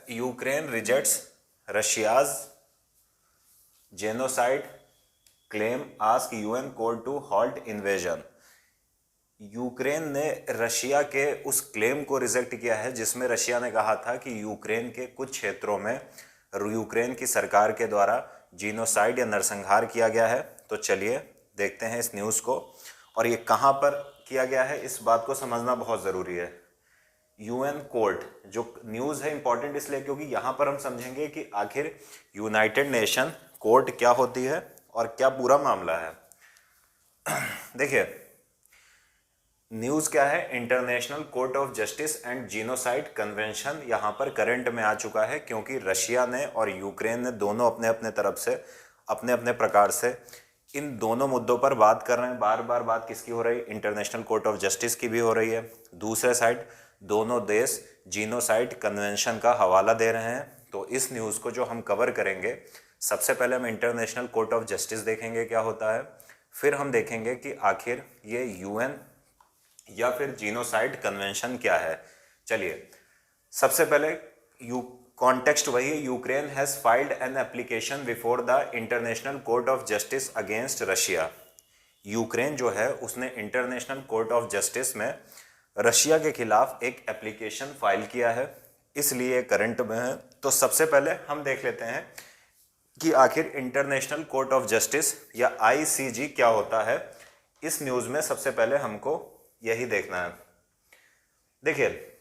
Ukraine rejects Russia's genocide claim, ask UN court to halt invasion. Ukraine ने Russia के उस claim को reject किया है जिसमें रशिया ने कहा था कि यूक्रेन के कुछ क्षेत्रों में यूक्रेन की सरकार के द्वारा जीनोसाइड या नरसंहार किया गया है। तो चलिए देखते हैं इस न्यूज़ को, और ये कहाँ पर किया गया है इस बात को समझना बहुत ज़रूरी है। यूएन कोर्ट जो न्यूज़ है इंपॉर्टेंट इसलिए क्योंकि यहाँ पर हम समझेंगे कि आखिर यूनाइटेड नेशन कोर्ट क्या होती है और क्या पूरा मामला है। देखिए न्यूज़ क्या है, international Court of justice and genocide convention यहाँ पर करंट में आ चुका है क्योंकि रशिया ने और यूक्रेन ने दोनों अपने अपने तरफ से अपने अपने प्रकार से इन दोनों मुद्दों पर बात कर रहे हैं। बार बार बात किसकी हो रही है, इंटरनेशनल कोर्ट ऑफ जस्टिस की भी हो रही है। दूसरे साइड दोनों देश जीनोसाइड कन्वेंशन का हवाला दे रहे हैं। तो इस न्यूज़ को जो हम कवर करेंगे, सबसे पहले हम इंटरनेशनल कोर्ट ऑफ जस्टिस देखेंगे क्या होता है, फिर हम देखेंगे कि आखिर ये यूएन या फिर जीनोसाइड कन्वेंशन क्या है। चलिए सबसे पहले कॉन्टेक्स्ट वही है, Ukraine has filed an application before the international Court of justice against Russia. Ukraine जो है उसने इंटरनेशनल कोर्ट ऑफ जस्टिस में रशिया के खिलाफ एक एप्लीकेशन फाइल किया है, इसलिए करंट में है। तो सबसे पहले हम देख लेते हैं कि आखिर इंटरनेशनल कोर्ट ऑफ जस्टिस या आईसीजी क्या होता है। इस न्यूज़ में सबसे पहले हमको यही देखना है। देखिए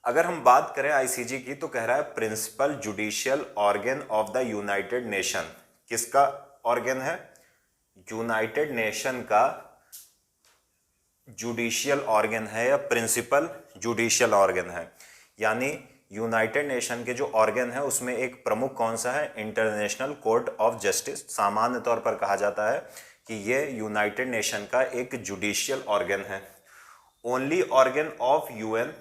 अगर हम बात करें आईसीजी की तो कह रहा है principal judicial organ of the United Nation. किसका ऑर्गन है, यूनाइटेड नेशन का जुडिशियल ऑर्गन है या प्रिंसिपल जुडिशियल ऑर्गन है। यानी यूनाइटेड नेशन के जो ऑर्गन है उसमें एक प्रमुख कौन सा है, इंटरनेशनल कोर्ट ऑफ जस्टिस। सामान्य तौर पर कहा जाता है कि ये यूनाइटेड नेशन का एक जुडिशियल ऑर्गन है। Only organ of UN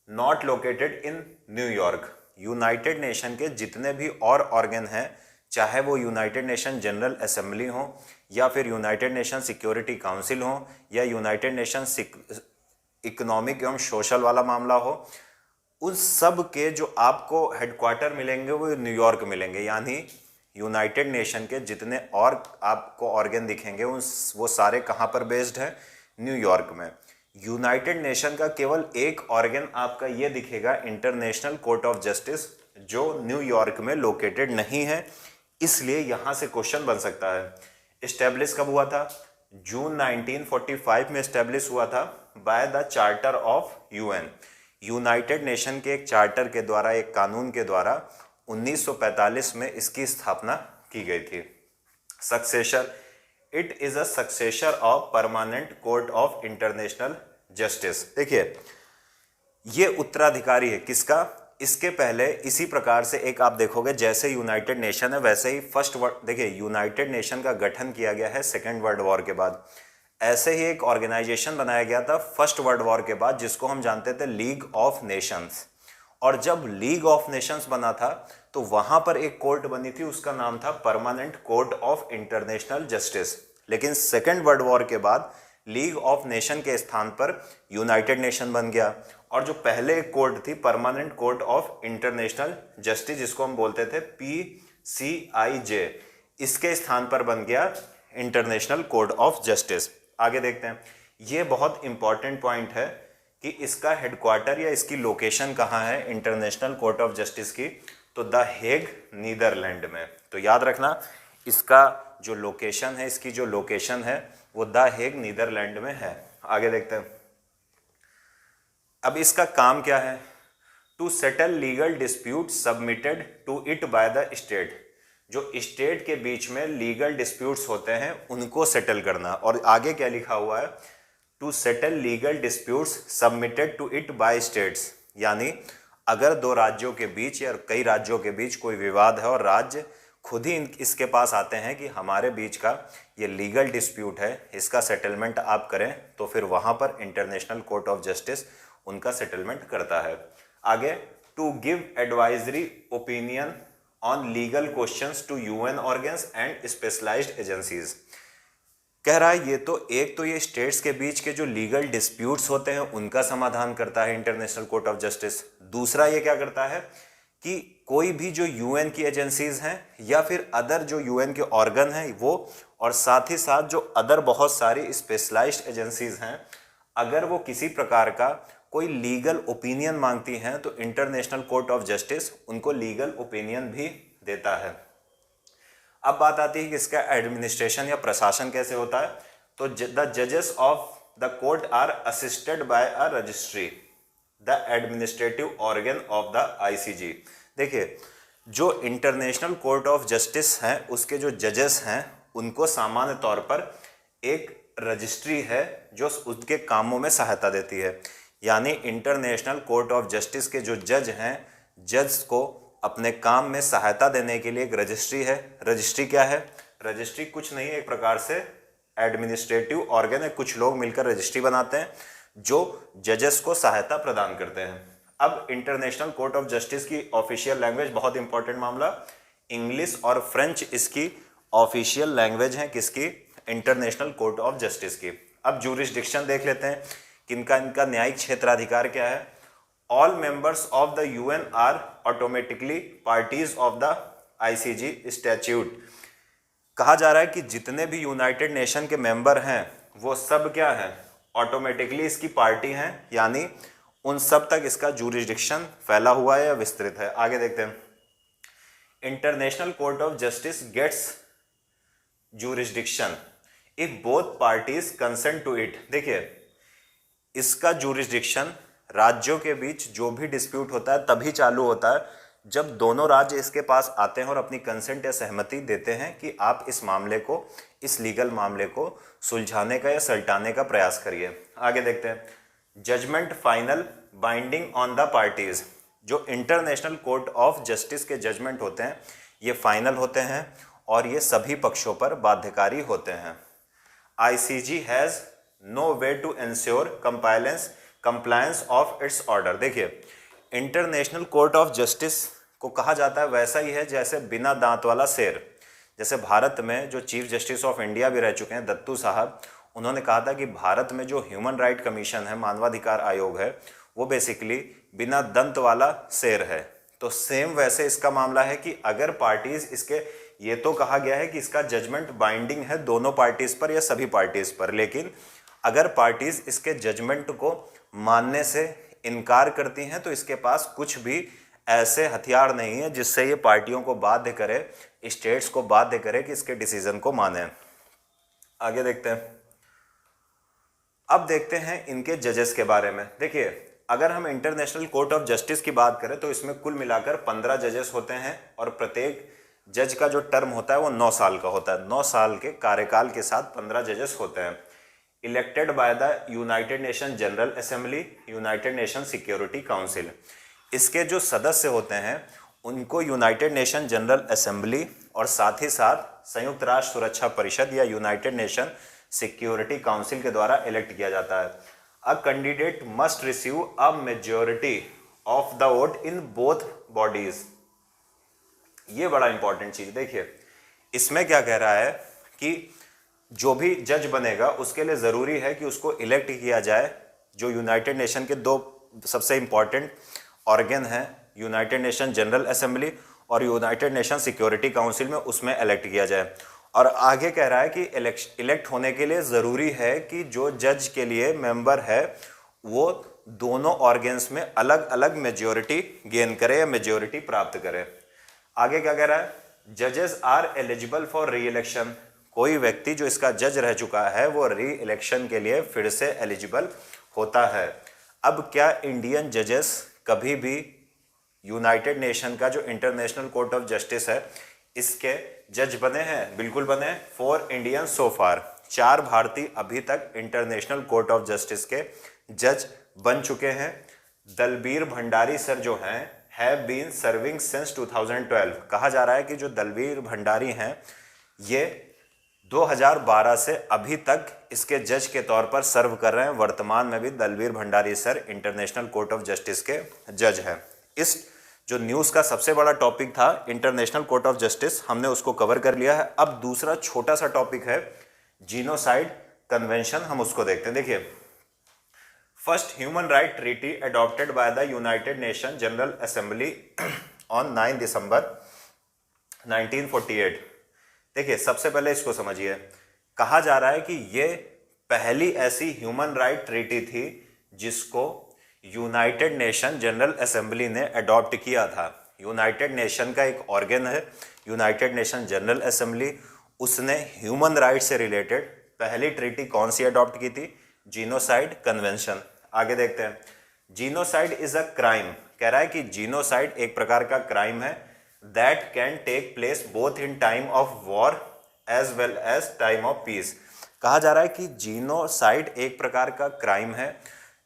not located in New York. United nation के जितने भी और ऑर्गन हैं, चाहे वो यूनाइटेड नेशन जनरल असेंबली हो या फिर यूनाइटेड नेशन सिक्योरिटी काउंसिल हो या यूनाइटेड नेशन इकोनॉमिक एवं सोशल वाला मामला हो, उन सब के जो आपको हेडक्वार्टर मिलेंगे वो न्यूयॉर्क मिलेंगे। यानी यूनाइटेड नेशन के जितने और आपको ऑर्गन दिखेंगे वो सारे कहाँ पर बेस्ड है, न्यूयॉर्क में। यूनाइटेड नेशन का केवल एक ऑर्गन आपका ये दिखेगा, इंटरनेशनल कोर्ट ऑफ जस्टिस, जो न्यूयॉर्क में लोकेटेड नहीं है। इसलिए यहां से क्वेश्चन बन सकता है, इस्टेब्लिश कब हुआ था, जून 1945 में इस्टेब्लिश हुआ था by the charter of UN. United nation के एक चार्टर के द्वारा, एक कानून के द्वारा 1945 में इसकी स्थापना की गई थी। Successor, it is a successor of permanent court of international justice. देखिए ये उत्तराधिकारी है किसका, इसके पहले इसी प्रकार से एक आप देखोगे जैसे यूनाइटेड नेशन है वैसे ही फर्स्ट वर्ल्ड, देखिए यूनाइटेड नेशन का गठन किया गया है सेकेंड वर्ल्ड वॉर के बाद। ऐसे ही एक ऑर्गेनाइजेशन बनाया गया था फर्स्ट वर्ल्ड वॉर के बाद जिसको हम जानते थे लीग ऑफ नेशंस। और जब लीग ऑफ नेशंस बना था तो वहां पर एक कोर्ट बनी थी, उसका नाम था permanent court of international justice. लेकिन सेकेंड वर्ल्ड वॉर के बाद लीग ऑफ नेशन के स्थान पर यूनाइटेड नेशन बन गया, और जो पहले एक कोर्ट थी permanent court of international justice जिसको हम बोलते थे PCIJ, इसके स्थान पर बन गया इंटरनेशनल कोर्ट ऑफ जस्टिस। आगे देखते हैं, ये बहुत इंपॉर्टेंट पॉइंट है कि इसका हेडक्वार्टर या इसकी लोकेशन कहाँ है इंटरनेशनल कोर्ट ऑफ जस्टिस की, तो द हेग नीदरलैंड में। तो याद रखना इसका जो लोकेशन है, इसकी जो लोकेशन है वो द हेग नीदरलैंड में है। आगे देखते हैं, अब इसका काम क्या है, to settle legal dispute submitted to it by the state. जो स्टेट के बीच में लीगल डिस्प्यूट्स होते हैं उनको सेटल करना। और आगे क्या लिखा हुआ है, to settle legal disputes submitted to it by states. यानी अगर दो राज्यों के बीच या कई राज्यों के बीच कोई विवाद है और राज्य खुद ही इसके पास आते हैं कि हमारे बीच का ये लीगल डिस्प्यूट है, इसका सेटलमेंट आप करें, तो फिर वहाँ पर इंटरनेशनल कोर्ट ऑफ जस्टिस उनका सेटलमेंट करता है। आगे, to give advisory opinion on legal questions to UN organs and specialized agencies. कह रहा है ये तो एक तो ये स्टेट्स के बीच के जो लीगल डिस्प्यूट्स होते हैं उनका समाधान करता है इंटरनेशनल कोर्ट ऑफ जस्टिस। दूसरा ये क्या करता है कि कोई भी जो यूएन की एजेंसीज हैं या फिर अदर जो यूएन के ऑर्गन हैं वो, और साथ ही साथ जो अदर बहुत सारी स्पेशलाइज्ड एजेंसीज हैं, अगर वो किसी प्रकार का कोई लीगल ओपिनियन मांगती हैं तो इंटरनेशनल कोर्ट ऑफ जस्टिस उनको लीगल ओपिनियन भी देता है। अब बात आती है कि इसका एडमिनिस्ट्रेशन या प्रशासन कैसे होता है। तो द जजेस of the court are assisted by a registry, the administrative organ of the ICJ. देखिए, जो इंटरनेशनल कोर्ट ऑफ जस्टिस हैं उसके जो जजेस हैं उनको सामान्य तौर पर एक रजिस्ट्री है जो उसके कामों में सहायता देती है। यानी इंटरनेशनल कोर्ट ऑफ जस्टिस के जो जज हैं, जज को अपने काम में सहायता देने के लिए एक रजिस्ट्री है। रजिस्ट्री क्या है? रजिस्ट्री कुछ नहीं है, एक प्रकार से एडमिनिस्ट्रेटिव ऑर्गन है। कुछ लोग मिलकर रजिस्ट्री बनाते हैं जो जजेस को सहायता प्रदान करते हैं। अब इंटरनेशनल कोर्ट ऑफ जस्टिस की ऑफिशियल लैंग्वेज, बहुत इंपॉर्टेंट मामला, इंग्लिश और फ्रेंच इसकी ऑफिशियल लैंग्वेज है किसकी? इंटरनेशनल कोर्ट ऑफ जस्टिस की। अब ज्यूरिसडिक्शन देख लेते हैं, किनका इनका न्यायिक क्षेत्राधिकार क्या है। All members of the UN are automatically parties of the ICJ statute. कहा जा रहा है कि जितने भी यूनाइटेड नेशन के मेंबर हैं वो सब क्या हैं? ऑटोमेटिकली इसकी पार्टी हैं, यानी उन सब तक इसका ज्यूरिसडिक्शन फैला हुआ है या विस्तृत है। आगे देखते हैं। International Court of Justice gets jurisdiction if both parties consent to it. देखिए, इसका ज्यूरिसडिक्शन राज्यों के बीच जो भी डिस्प्यूट होता है तभी चालू होता है जब दोनों राज्य इसके पास आते हैं और अपनी कंसेंट या सहमति देते हैं कि आप इस मामले को, इस लीगल मामले को सुलझाने का या सल्टाने का प्रयास करिए। आगे देखते हैं। Judgement final binding on the parties. जो इंटरनेशनल कोर्ट ऑफ जस्टिस के जजमेंट होते हैं ये फाइनल होते हैं और ये सभी पक्षों पर बाध्यकारी होते हैं। ICJ has no way to ensure compliance of its order. देखिए, इंटरनेशनल कोर्ट ऑफ जस्टिस को कहा जाता है वैसा ही है जैसे बिना दांत वाला शेर। जैसे भारत में जो चीफ जस्टिस ऑफ इंडिया भी रह चुके हैं दत्तू साहब, उन्होंने कहा था कि भारत में जो ह्यूमन राइट कमीशन है, मानवाधिकार आयोग है, वो बेसिकली बिना दंत वाला शेर है। तो सेम वैसे इसका मामला है कि अगर पार्टीज इसके, ये तो कहा गया है कि इसका जजमेंट बाइंडिंग है दोनों पार्टीज पर या सभी पार्टीज पर, लेकिन अगर पार्टीज इसके जजमेंट को मानने से इनकार करती हैं तो इसके पास कुछ भी ऐसे हथियार नहीं है जिससे ये पार्टियों को बाध्य करे, स्टेट्स को बाध्य करे कि इसके डिसीजन को माने। आगे देखते हैं। अब देखते हैं इनके जजेस के बारे में। देखिए, अगर हम इंटरनेशनल कोर्ट ऑफ जस्टिस की बात करें तो इसमें कुल मिलाकर 15 जजेस होते हैं और प्रत्येक जज का जो टर्म होता है वो 9 साल का होता है। 9 साल के कार्यकाल के साथ 15 जजेस होते हैं। Elected by the United nation general assembly, United nation security council. इसके जो सदस्य होते हैं उनको यूनाइटेड नेशन जनरल असेंबली और साथ ही साथ संयुक्त राष्ट्र सुरक्षा परिषद या यूनाइटेड नेशन सिक्योरिटी काउंसिल के द्वारा इलेक्ट किया जाता है। A candidate must receive a majority of the vote in both bodies. ये बड़ा इंपॉर्टेंट चीज। देखिए, इसमें क्या कह रहा है कि जो भी जज बनेगा उसके लिए ज़रूरी है कि उसको इलेक्ट किया जाए। जो यूनाइटेड नेशन के दो सबसे इंपॉर्टेंट ऑर्गन हैं, यूनाइटेड नेशन जनरल असेंबली और यूनाइटेड नेशन सिक्योरिटी काउंसिल में, उसमें इलेक्ट किया जाए। और आगे कह रहा है कि इलेक्ट होने के लिए ज़रूरी है कि जो जज के लिए मेंबर है वो दोनों ऑर्गन्स में अलग अलग मेजॉरिटी गेन करे या मेजॉरिटी प्राप्त करे। आगे क्या कह रहा है? जजेस are eligible for reelection. कोई व्यक्ति जो इसका जज रह चुका है वो री इलेक्शन के लिए फिर से एलिजिबल होता है। अब क्या इंडियन जजेस कभी भी यूनाइटेड नेशन का जो इंटरनेशनल कोर्ट ऑफ जस्टिस है इसके जज बने हैं? बिल्कुल बने। 4 इंडियन सो फार। 4 भारतीय अभी तक इंटरनेशनल कोर्ट ऑफ जस्टिस के जज बन चुके हैं। दलबीर भंडारी सर जो हैं हैव बीन सर्विंग सिंस 2012। कहा जा रहा है कि जो दलबीर भंडारी हैं ये 2012 से अभी तक इसके जज के तौर पर सर्व कर रहे हैं। वर्तमान में भी Dalbir Bhandari sir international Court of Justice के जज हैं। इस जो न्यूज़ का सबसे बड़ा टॉपिक था इंटरनेशनल कोर्ट ऑफ जस्टिस, हमने उसको कवर कर लिया है। अब दूसरा छोटा सा टॉपिक है जीनोसाइड कन्वेंशन, हम उसको देखते हैं। देखिए, first human right treaty adopted by the United nation general assembly on 9 दिसंबर 1948। देखिए, सबसे पहले इसको समझिए। कहा जा रहा है कि ये पहली ऐसी ह्यूमन राइट ट्रीटी थी जिसको यूनाइटेड नेशन जनरल असेंबली ने अडॉप्ट किया था। यूनाइटेड नेशन का एक ऑर्गन है यूनाइटेड नेशन जनरल असेंबली, उसने ह्यूमन राइट से रिलेटेड पहली ट्रीटी कौन सी अडॉप्ट की थी? Genocide convention. आगे देखते हैं। जीनोसाइड इज अ क्राइम, कह रहा है कि जीनोसाइड एक प्रकार का क्राइम है that can take place both in time of war as well as time of peace. कहा जा रहा है कि जीनोसाइड एक प्रकार का क्राइम है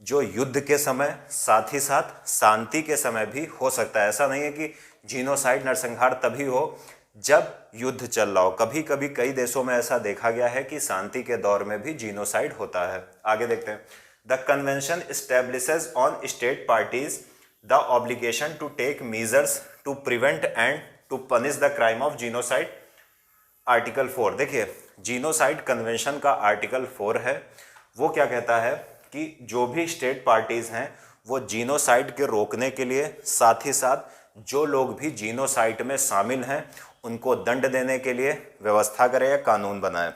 जो युद्ध के समय साथ ही साथ शांति के समय भी हो सकता है। ऐसा नहीं है कि जीनोसाइड नरसंहार तभी हो जब युद्ध चल रहा हो, कभी कभी कई देशों में ऐसा देखा गया है कि शांति के दौर में भी जीनोसाइड होता है। आगे देखते हैं। The convention establishes on state parties the obligation to take measures to prevent and to punish the crime of genocide. Article 4, देखिए जीनोसाइड कन्वेंशन का आर्टिकल 4 है, वो क्या कहता है कि जो भी स्टेट पार्टीज हैं वो जीनोसाइड के रोकने के लिए, साथ ही साथ जो लोग भी जीनोसाइड में शामिल हैं उनको दंड देने के लिए व्यवस्था करे या कानून बनाए।